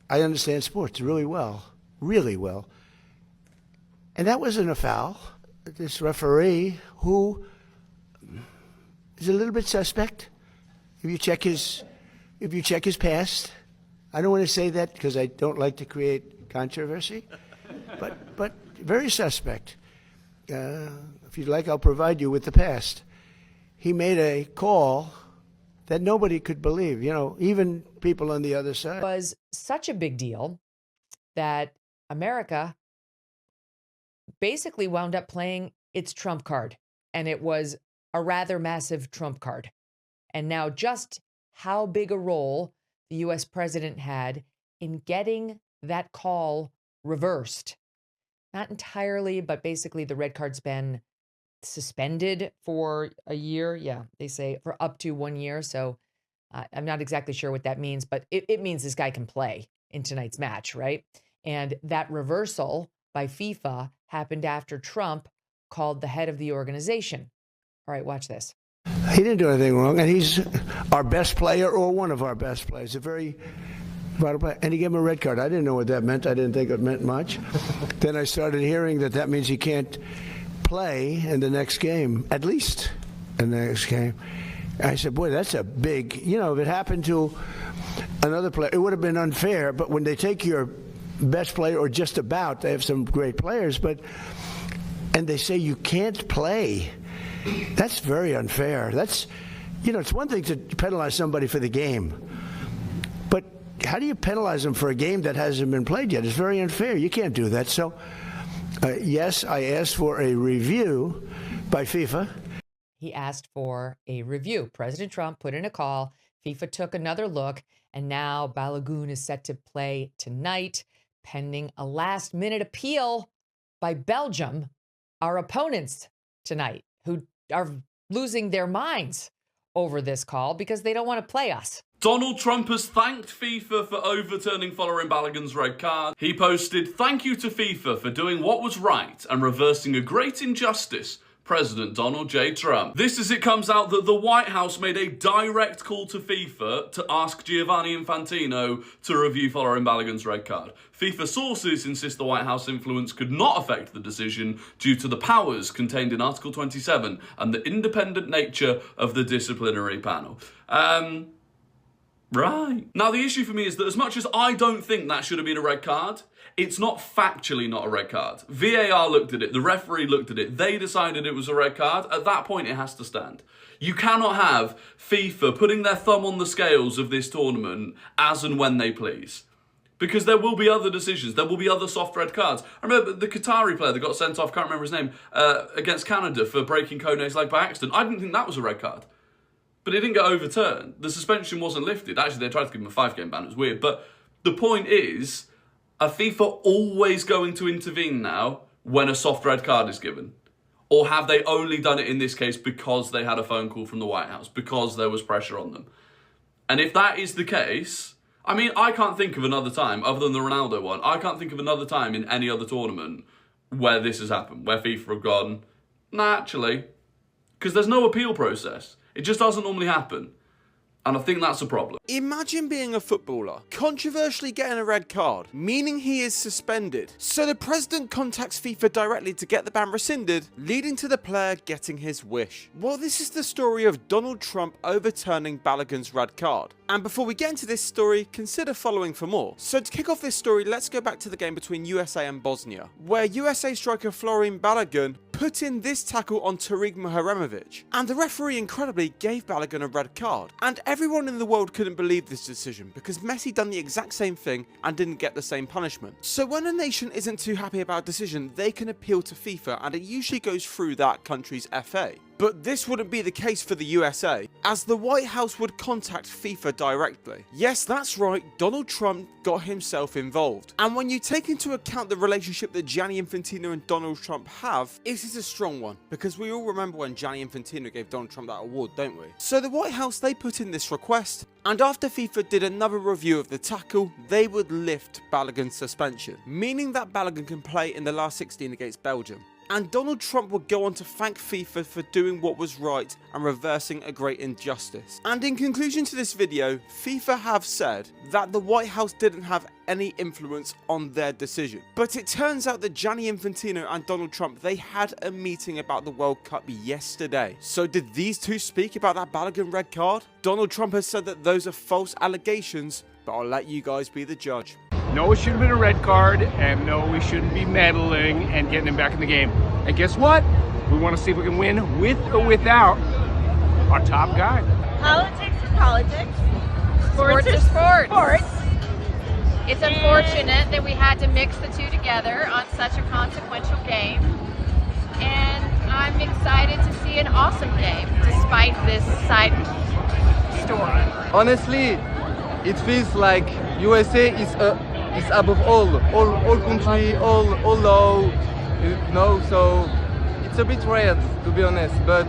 I understand sports really well, really well. And that wasn't a foul. This referee, who is a little bit suspect, if you check his past, I don't want to say that because I don't like to create controversy, but very suspect. If you'd like, I'll provide you with the past. He made a call that nobody could believe, even people on the other side. It was such a big deal that America basically wound up playing its trump card, and it was a rather massive trump card. And now just how big a role the U.S. president had in getting that call reversed. Not entirely, but basically the red card's been suspended for a year. Yeah, they say for up to 1 year. So I'm not exactly sure what that means, but it means this guy can play in tonight's match, right? And that reversal by FIFA happened after Trump called the head of the organization. All right, watch this. He didn't do anything wrong, and he's our best player or one of our best players, a very vital player. And he gave him a red card. I didn't know what that meant. I didn't think it meant much. Then I started hearing that means he can't play in the next game, at least in the next game. I said, boy, that's a big, if it happened to another player, it would have been unfair. But when they take your best player, or just about, they have some great players, and they say you can't play, that's very unfair. That's, it's one thing to penalize somebody for the game, but how do you penalize them for a game that hasn't been played yet? It's very unfair. You can't do that. So, yes, I asked for a review by FIFA. He asked for a review. President Trump put in a call. FIFA took another look, and now Balogun is set to play tonight, pending a last-minute appeal by Belgium, our opponents tonight, who are losing their minds over this call because they don't want to play us. Donald Trump has thanked FIFA for overturning Folarin Balogun's red card. He posted, "Thank you to FIFA for doing what was right and reversing a great injustice. President Donald J. Trump." This as it comes out that the White House made a direct call to FIFA to ask Gianni Infantino to review Folarin Balogun's red card. FIFA sources insist the White House influence could not affect the decision due to the powers contained in Article 27 and the independent nature of the disciplinary panel. Right. Now, the issue for me is that as much as I don't think that should have been a red card, it's not factually not a red card. VAR looked at it, the referee looked at it, they decided it was a red card. At that point, it has to stand. You cannot have FIFA putting their thumb on the scales of this tournament as and when they please. Because there will be other decisions, there will be other soft red cards. I remember the Qatari player that got sent off, can't remember his name, against Canada for breaking Kone's leg by accident. I didn't think that was a red card. But it didn't get overturned. The suspension wasn't lifted. Actually, they tried to give him a 5-game ban. It was weird. But the point is, are FIFA always going to intervene now when a soft red card is given? Or have they only done it in this case because they had a phone call from the White House, because there was pressure on them? And if that is the case, I mean, I can't think of another time, other than the Ronaldo one, I can't think of another time in any other tournament where this has happened, where FIFA have gone, nah, actually, because there's no appeal process. It just doesn't normally happen. And I think that's a problem. Imagine being a footballer, controversially getting a red card, meaning he is suspended. So the president contacts FIFA directly to get the ban rescinded, leading to the player getting his wish. Well, this is the story of Donald Trump overturning Balogun's red card. And before we get into this story, consider following for more. So to kick off this story, let's go back to the game between USA and Bosnia, where USA striker Folarin Balogun put in this tackle on Tariq Muharemovic, and the referee incredibly gave Balogun a red card. And everyone in the world couldn't believe this decision because Messi done the exact same thing and didn't get the same punishment. So when a nation isn't too happy about a decision, they can appeal to FIFA, and it usually goes through that country's FA. But this wouldn't be the case for the USA, as the White House would contact FIFA directly. Yes, that's right, Donald Trump got himself involved. And when you take into account the relationship that Gianni Infantino and Donald Trump have, it is a strong one, because we all remember when Gianni Infantino gave Donald Trump that award, don't we? So the White House, they put in this request, and after FIFA did another review of the tackle, they would lift Balogun's suspension, meaning that Balogun can play in the last 16 against Belgium. and Donald Trump would go on to thank FIFA for doing what was right and reversing a great injustice. And in conclusion to this video, FIFA have said that the White House didn't have any influence on their decision. But it turns out that Gianni Infantino and Donald Trump, they had a meeting about the World Cup yesterday. So did these two speak about that Balogun red card? Donald Trump has said that those are false allegations, but I'll let you guys be the judge. No, it should have been a red card, and no, we shouldn't be meddling and getting him back in the game. And guess what? We want to see if we can win with or without our top guy. Politics is politics. Sports is sports. Sports. It's unfortunate that we had to mix the two together on such a consequential game. And I'm excited to see an awesome game, despite this side story. Honestly, it feels like USA is above all country, all law, you know, so it's a bit rare, to be honest, but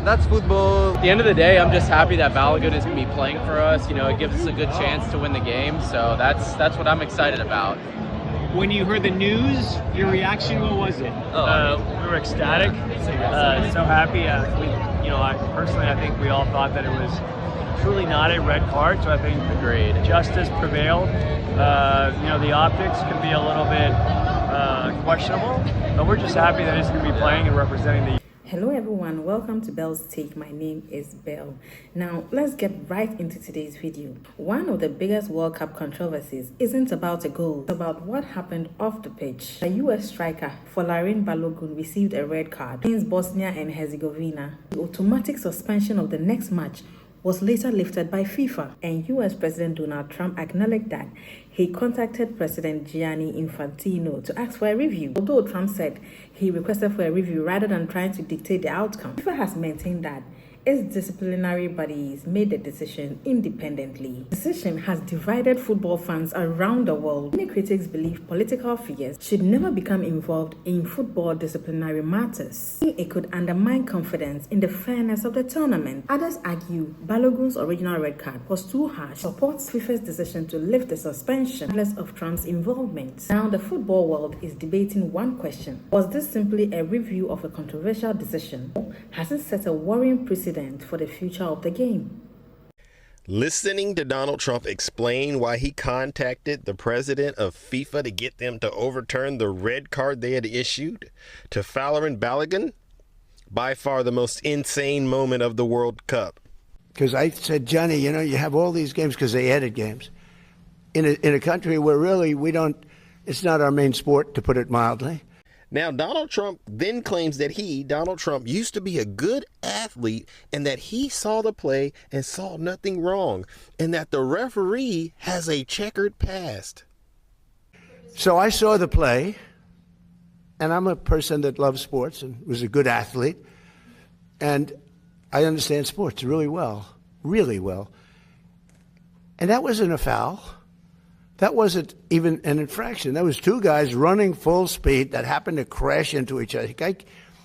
that's football. At the end of the day, I'm just happy that Balogun is going to be playing for us. You know, it gives us a good chance to win the game, so that's what I'm excited about. When you heard the news, your reaction, what was it? We were ecstatic, so happy. I think we all thought that it was truly not a red card, so I think justice prevailed. The optics can be a little bit questionable, but we're just happy that he's going to be playing and representing the. Hello everyone, welcome to Belle's Take. My name is Belle. Now let's get right into today's video. One of the biggest World Cup controversies isn't about a goal, it's about what happened off the pitch. The US striker Folarin Balogun received a red card against Bosnia and Herzegovina. The automatic suspension of the next match was later lifted by FIFA, and US President Donald Trump acknowledged that he contacted President Gianni Infantino to ask for a review. Although Trump said he requested for a review rather than trying to dictate the outcome, FIFA has maintained that its disciplinary bodies made the decision independently. The decision has divided football fans around the world. Many critics believe political figures should never become involved in football disciplinary matters. It could undermine confidence in the fairness of the tournament. Others argue Balogun's original red card was too harsh, supports FIFA's decision to lift the suspension, regardless of Trump's involvement. Now the football world is debating one question. Was this simply a review of a controversial decision? Or has it set a worrying precedent for the future of the game? Listening to Donald Trump explain why he contacted the president of FIFA to get them to overturn the red card they had issued to Folarin Balogun, by far the most insane moment of the World Cup. Because I said, Johnny, you have all these games because they added games. In a country where really it's not our main sport, to put it mildly. Now, Donald Trump then claims that Donald Trump, used to be a good athlete and that he saw the play and saw nothing wrong and that the referee has a checkered past. So I saw the play, and I'm a person that loves sports and was a good athlete, and I understand sports really well. And that wasn't a foul. That wasn't even an infraction. That was two guys running full speed that happened to crash into each other.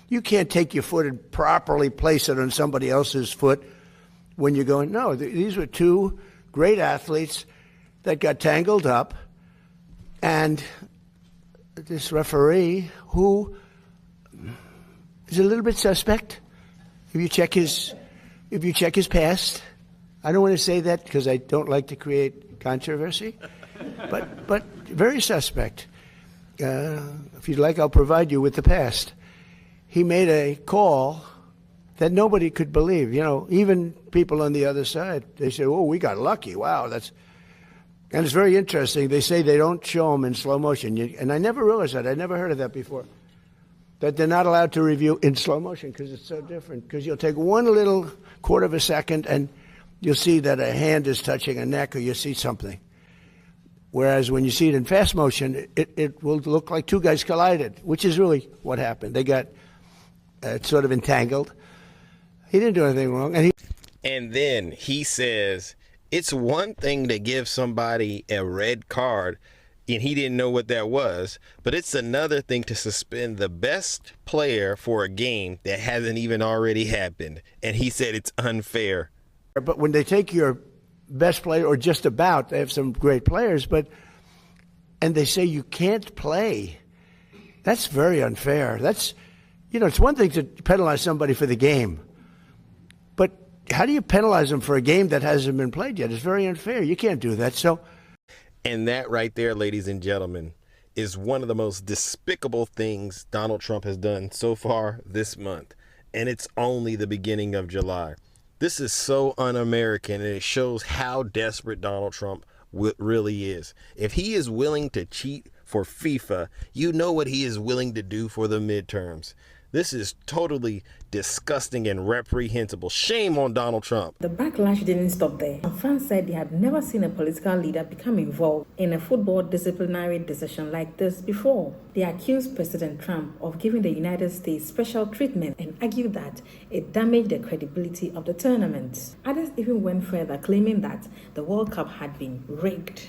You can't take your foot and properly place it on somebody else's foot when you're going, no, these were two great athletes that got tangled up, and this referee, who is a little bit suspect, if you check his past, I don't want to say that because I don't like to create controversy, but very suspect. If you'd like, I'll provide you with the past. He made a call that nobody could believe. Even people on the other side, they say, "Oh, we got lucky. Wow, that's." And it's very interesting. They say they don't show them in slow motion, and I never realized that. I never heard of that before. That they're not allowed to review in slow motion because it's so different. Because you'll take one little quarter of a second and you'll see that a hand is touching a neck, or you see something. Whereas when you see it in fast motion, it will look like two guys collided, which is really what happened. They got sort of entangled. He didn't do anything wrong. And then he says, it's one thing to give somebody a red card, and he didn't know what that was, but it's another thing to suspend the best player for a game that hasn't even already happened. And he said it's unfair. But when they take your best player, or just about, they have some great players, and they say you can't play, That's very unfair. That's, it's one thing to penalize somebody for the game, but how do you penalize them for a game that hasn't been played yet? It's very unfair. You can't do that. So, and that right there, ladies and gentlemen, is one of the most despicable things Donald Trump has done so far this month. And it's only the beginning of July. This is so un-American, and it shows how desperate Donald Trump really is. If he is willing to cheat for FIFA, you know what he is willing to do for the midterms. This is totally disgusting and reprehensible. Shame on Donald Trump. The backlash didn't stop there. Fans said they had never seen a political leader become involved in a football disciplinary decision like this before. They accused President Trump of giving the United States special treatment and argued that it damaged the credibility of the tournament. Others even went further, claiming that the World Cup had been rigged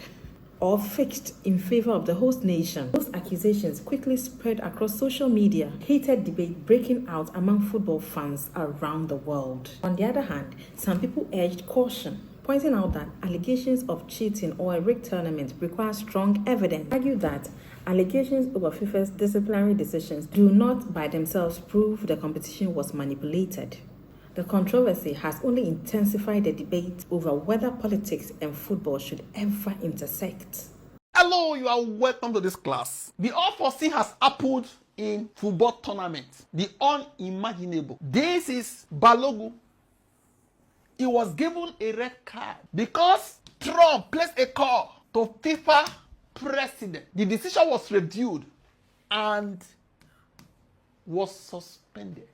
or fixed in favor of the host nation. Those accusations quickly spread across social media, heated debate breaking out among football fans around the world. On the other hand, some people urged caution, pointing out that allegations of cheating or a rigged tournament require strong evidence, argued that allegations over FIFA's disciplinary decisions do not by themselves prove the competition was manipulated. The controversy has only intensified the debate over whether politics and football should ever intersect. Hello, you are welcome to this class. The unforeseen has happened in football tournaments. The unimaginable. This is Balogun. He was given a red card because Trump placed a call to FIFA President. The decision was reviewed and was suspended.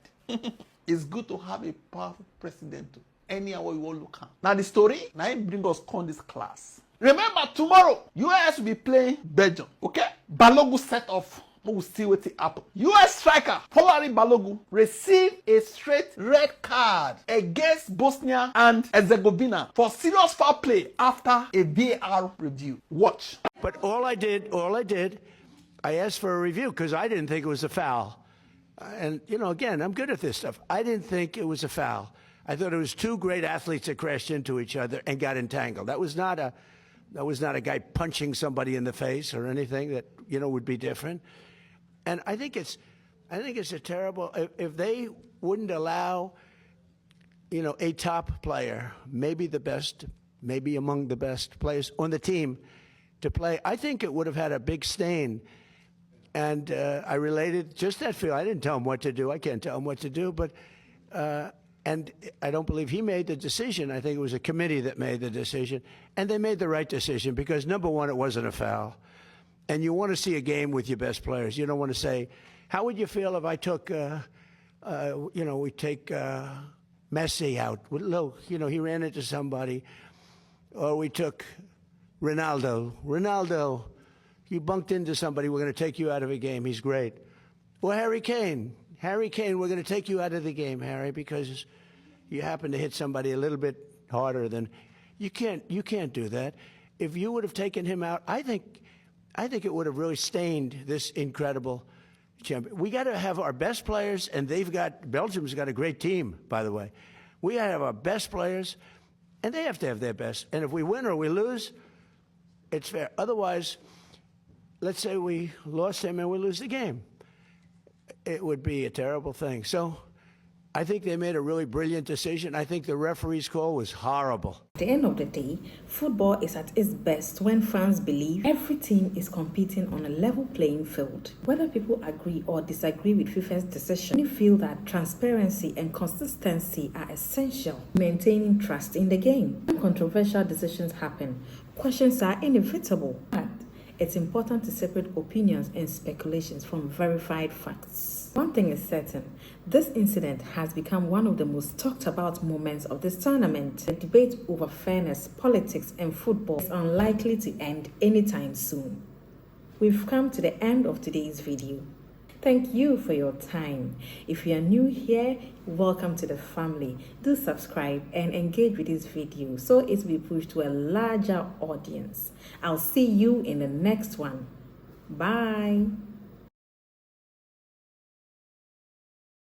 It's good to have a powerful president anyhow you want to look at. Now the story, now it bring us on this class. Remember, tomorrow, US will be playing Belgium, okay? Balogun set off. We'll see what happen. US striker Folarin Balogun received a straight red card against Bosnia and Herzegovina for serious foul play after a VAR review. Watch. But all I did, I asked for a review because I didn't think it was a foul. And, again, I'm good at this stuff. I didn't think it was a foul. I thought it was two great athletes that crashed into each other and got entangled. That was not a guy punching somebody in the face or anything that, would be different. And I think it's a terrible, if they wouldn't allow, a top player, maybe the best, maybe among the best players on the team to play, I think it would have had a big stain. And I related just that feel. I didn't tell him what to do. I can't tell him what to do. But and I don't believe he made the decision. I think it was a committee that made the decision. And they made the right decision because, number one, it wasn't a foul. And you want to see a game with your best players. You don't want to say, how would you feel if I took, we take Messi out? Look, he ran into somebody. Or we took Ronaldo. You bunked into somebody, we're going to take you out of a game. He's great. Or Harry Kane, we're going to take you out of the game, Harry, because you happen to hit somebody a little bit harder than you can't do that. If you would have taken him out, I think it would have really stained this incredible champion. We got to have our best players, and Belgium's got a great team, by the way. We got to have our best players, and they have to have their best. And if we win or we lose, it's fair. Otherwise, let's say we lost him and we lose the game. It would be a terrible thing. So I think they made a really brilliant decision. I think the referee's call was horrible. At the end of the day, football is at its best when fans believe every team is competing on a level playing field. Whether people agree or disagree with FIFA's decision, we feel that transparency and consistency are essential, maintaining trust in the game. When controversial decisions happen, questions are inevitable. But it's important to separate opinions and speculations from verified facts. One thing is certain, this incident has become one of the most talked about moments of this tournament. The debate over fairness, politics, and football is unlikely to end anytime soon. We've come to the end of today's video. Thank you for your time. If you are new here, welcome to the family. Do subscribe and engage with this video so it will be pushed to a larger audience. I'll see you in the next one. Bye.